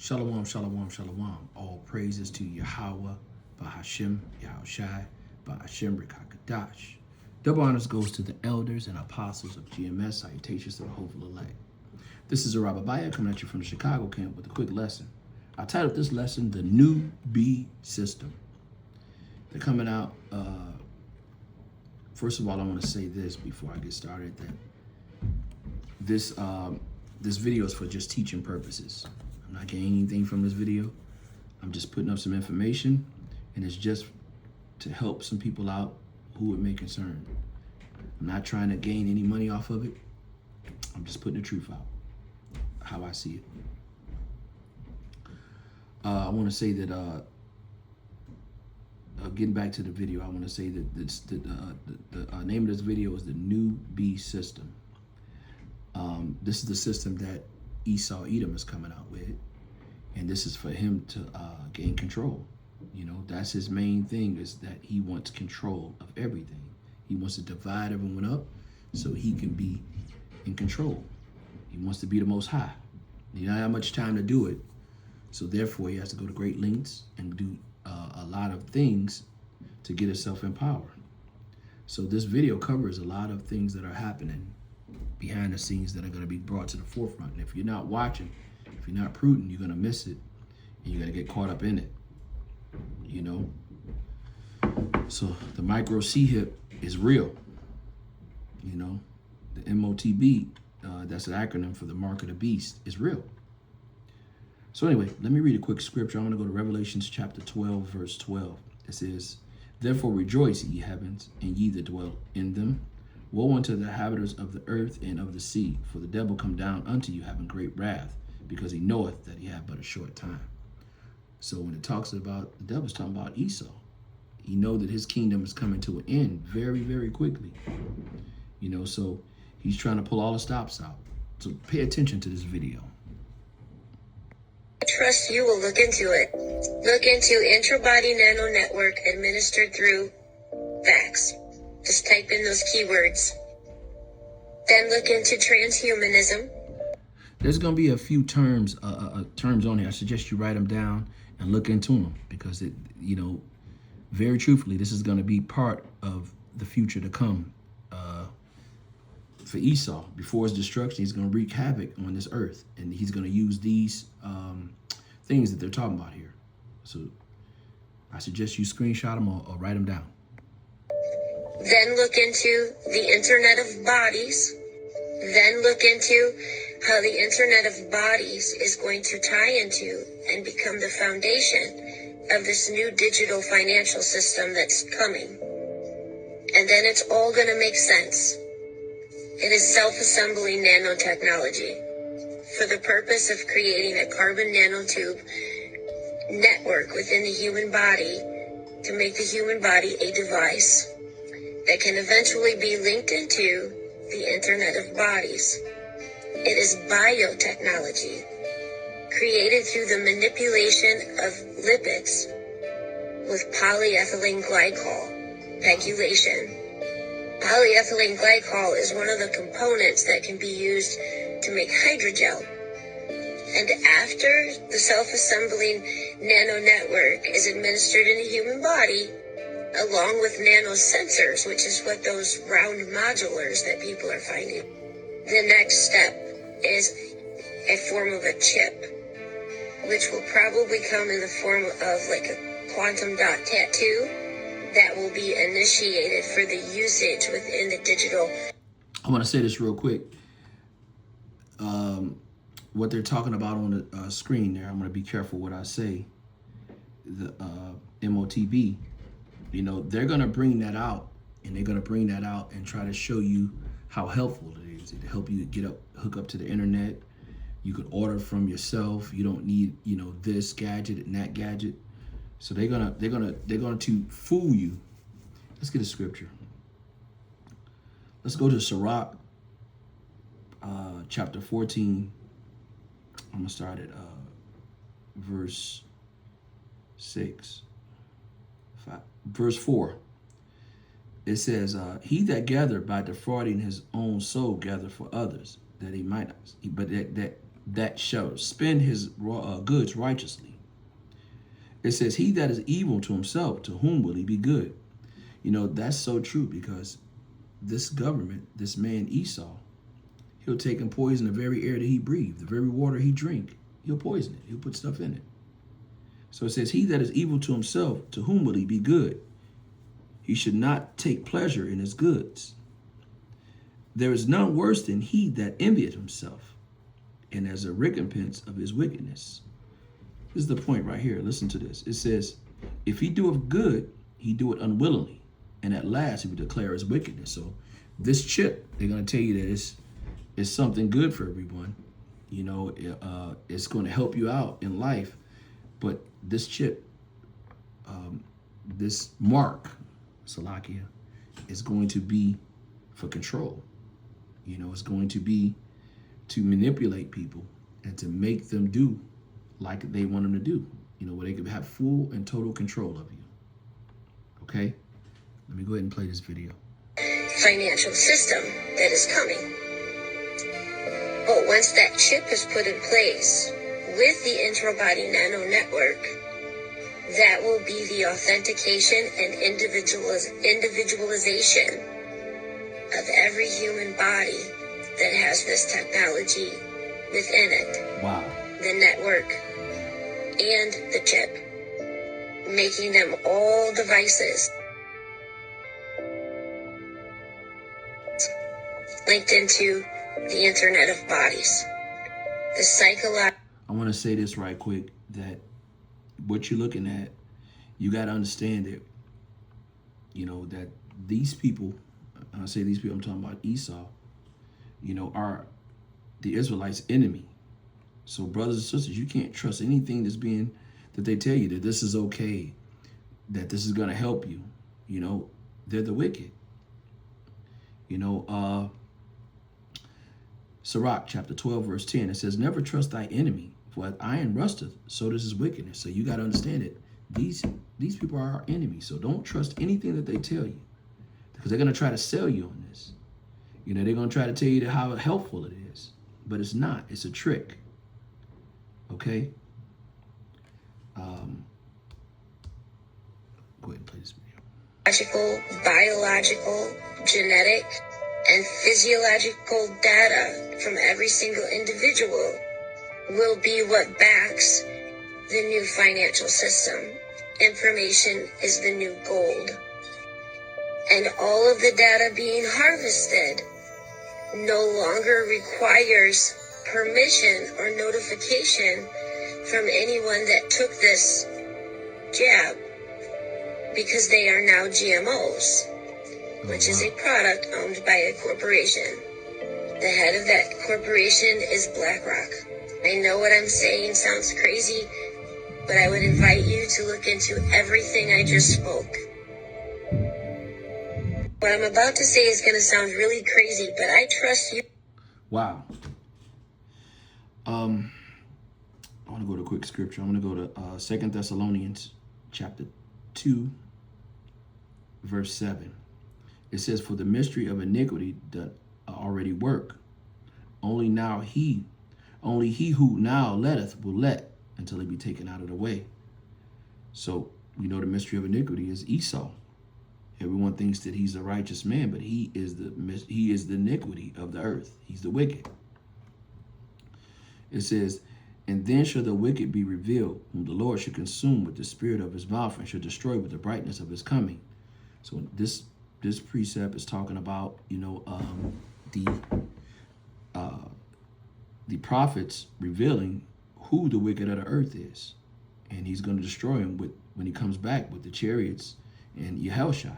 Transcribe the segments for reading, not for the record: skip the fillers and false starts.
Shalom, shalom, shalom. All praises to Yahweh, Bahashem, Yahushai, Bahashem, Rekakadash. Double honors goes to the elders and apostles of GMS. Salutations to the hopeful elect. This is Arababaya coming at you from the Chicago camp with a quick lesson. I titled this lesson, The New B System. They're coming out. First of all, I want to say this before I get started, that this video is for just teaching purposes. I'm not getting anything from this video. I'm just putting up some information, and it's just to help some people out who it may concern. I'm not trying to gain any money off of it. I'm just putting the truth out, how I see it. I want to say that, getting back to the video, I want to say that the name of this video is the New B System. This is the system that Esau Edom is coming out with, and this is for him to gain control. You know, that's his main thing, is that he wants control of everything. He wants to divide everyone up so he can be in control. He wants to be the Most High. He doesn't have much time to do it, so therefore he has to go to great lengths and do a lot of things to get himself in power. So this video covers a lot of things that are happening behind the scenes that are going to be brought to the forefront. And if you're not watching, if you're not prudent, you're going to miss it, and you're going to get caught up in it, you know? So the micro C-HIP is real, you know? The MOTB, that's an acronym for the mark of the beast, is real. So anyway, let me read a quick scripture. I'm going to go to Revelations chapter 12, verse 12. It says, "Therefore rejoice, ye heavens, and ye that dwell in them. Woe unto the inhabitants of the earth and of the sea, for the devil come down unto you having great wrath, because he knoweth that he hath but a short time." So when it talks about, the devil's talking about Esau. He know that his kingdom is coming to an end very, very quickly. You know, so he's trying to pull all the stops out. So pay attention to this video. I trust you will look into it. Look into intrabody nano network administered through VAX. Just type in those keywords. Then look into transhumanism. There's going to be a few terms on here. I suggest you write them down and look into them, because it, you know, very truthfully, this is going to be part of the future to come for Esau. Before his destruction, he's going to wreak havoc on this earth, and he's going to use these things that they're talking about here. So I suggest you screenshot them or write them down. Then look into the Internet of Bodies. Then look into how the Internet of Bodies is going to tie into and become the foundation of this new digital financial system that's coming. And then it's all going to make sense. It is self-assembling nanotechnology for the purpose of creating a carbon nanotube network within the human body to make the human body a device that can eventually be linked into the Internet of Bodies. It is biotechnology created through the manipulation of lipids with polyethylene glycol pegylation. Polyethylene glycol is one of the components that can be used to make hydrogel. And after the self-assembling nano network is administered in the human body, along with nanosensors, which is what those round modulars that people are finding, the next step is a form of a chip, which will probably come in the form of like a quantum dot tattoo that will be initiated for the usage within the digital. I want to say this real quick. What they're talking about on the screen there, I'm going to be careful what I say. The MOTB, you know, they're going to bring that out, and they're going to bring that out and try to show you how helpful it is. It'll help you hook up to the internet. You could order from yourself. You don't need, you know, this gadget and that gadget. So they're going to fool you. Let's get a scripture. Let's go to Sirach, chapter 14. I'm going to start at verse 6. Verse 4. It says, "He that gathereth by defrauding his own soul gathereth for others, that he might not, that shall spend his goods righteously. It says, he that is evil to himself, to whom will he be good? You know, that's so true, because this government, this man Esau, he'll take and poison the very air that he breathes, the very water he drink. He'll poison it. He'll put stuff in it. So it says, he that is evil to himself, to whom will he be good? He should not take pleasure in his goods. There is none worse than he that envieth himself, and as a recompense of his wickedness. This is the point right here. Listen to this. It says, if he doeth good, he do it unwillingly, and at last he will declare his wickedness. So this chip, they're going to tell you that it's something good for everyone. You know, it's going to help you out in life. But this chip, this mark, Salakia, is going to be for control. You know, it's going to be to manipulate people and to make them do like they want them to do. You know, where they can have full and total control of you. Okay? Let me go ahead and play this video. Financial system that is coming. But once that chip is put in place with the Introbody Nano Network, that will be the authentication and individualization of every human body that has this technology within it. Wow. The network and the chip, making them all devices linked into the Internet of Bodies. The psychological. I want to say this right quick, that what you're looking at, you got to understand that, you know, that these people, when I say these people, I'm talking about Esau, you know, are the Israelites' enemy. So brothers and sisters, you can't trust anything that they tell you, that this is okay, that this is going to help you. You know, they're the wicked. You know, Sirach chapter 12, verse 10, it says, never trust thy enemy, for as iron rusteth, so does his wickedness. So you got to understand it. These people are our enemies. So don't trust anything that they tell you, because they're going to try to sell you on this. You know, they're going to try to tell you how helpful it is, but it's not. It's a trick. Okay? Go ahead and play this video. Biological, genetic, and physiological data from every single individual will be what backs the new financial system. Information is the new gold. And all of the data being harvested no longer requires permission or notification from anyone that took this jab, because they are now GMOs, which is a product owned by a corporation. The head of that corporation is BlackRock. I know what I'm saying sounds crazy, but I would invite you to look into everything I just spoke. What I'm about to say is going to sound really crazy, but I trust you. Wow. I want to go to a quick scripture. I'm going to go to 2 Thessalonians chapter 2, verse 7. It says, for the mystery of iniquity doth already work. Only he who now letteth will let, until he be taken out of the way. So we know the mystery of iniquity is Esau. Everyone thinks that he's a righteous man, but he is the iniquity of the earth. He's the wicked. It says, and then shall the wicked be revealed, whom the Lord should consume with the spirit of his mouth, and should destroy with the brightness of his coming. So this precept is talking about, you know, the prophets revealing who the wicked of the earth is, and he's going to destroy him when he comes back with the chariots and Yahushua.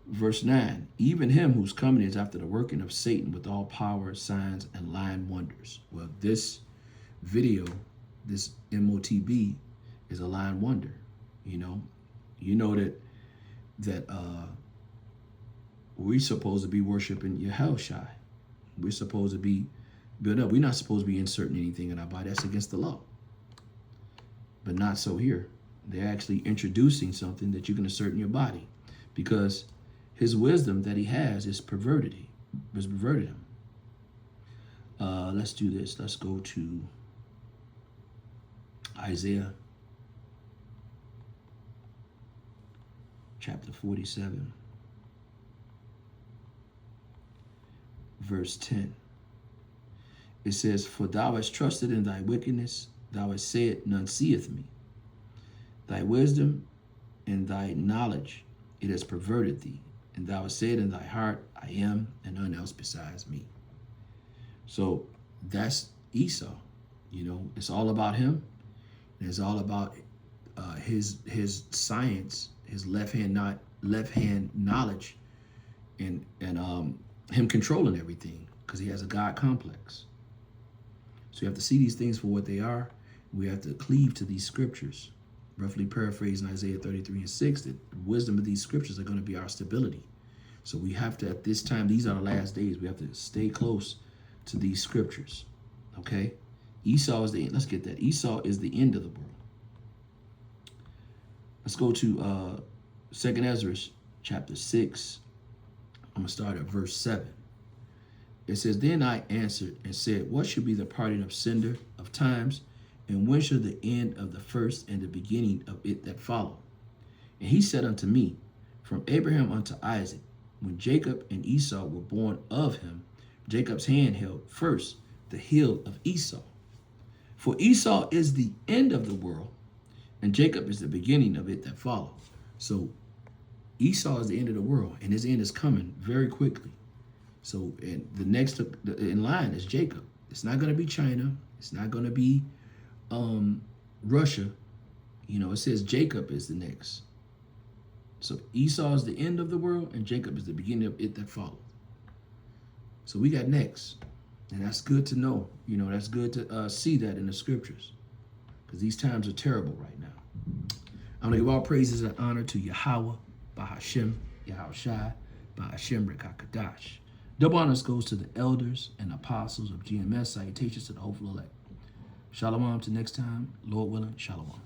Verse 9, even him whose coming is after the working of Satan with all power, signs, and lying wonders. Well, this video, this MOTB, is a lying wonder. You know that we're supposed to be worshiping Yahushua. We're supposed to be built up. We're not supposed to be inserting anything in our body. That's against the law. But not so here. They're actually introducing something that you can insert in your body, because his wisdom that he has is perverted him. Let's do this. Let's go to Isaiah chapter 47, verse 10. It says, "For thou hast trusted in thy wickedness, thou hast said, none seeth me. Thy wisdom and thy knowledge, it has perverted thee. And thou hast said in thy heart, I am, and none else besides me." So that's Esau. You know, it's all about him. And it's all about his science, his left hand knowledge, and him controlling everything because he has a God complex. So you have to see these things for what they are. We have to cleave to these scriptures. Roughly paraphrasing Isaiah 33:6, that the wisdom of these scriptures are going to be our stability. So we have to, at this time, these are the last days, we have to stay close to these scriptures. Okay? Esau is the end. Let's get that. Esau is the end of the world. Let's go to 2nd Ezra chapter 6. I'm going to start at verse 7. It says, "Then I answered and said, what should be the parting asunder of times? And when shall the end of the first and the beginning of it that follow? And he said unto me, from Abraham unto Isaac, when Jacob and Esau were born of him, Jacob's hand held first the heel of Esau. For Esau is the end of the world, and Jacob is the beginning of it that follow." So Esau is the end of the world, and his end is coming very quickly. So and the next in line is Jacob. It's not going to be China. It's not going to be Russia. You know, it says Jacob is the next. So Esau is the end of the world, and Jacob is the beginning of it that follows. So we got next. And that's good to know. You know, that's good to see that in the scriptures, because these times are terrible right now. I'm going to give all praises and honor to Yahweh, Bahashem, Yahushai, Bahashem, Rekakadash. Double honors goes to the elders and apostles of GMS. Salutations to the hopeful elect. Shalom till next time. Lord willing, shalom.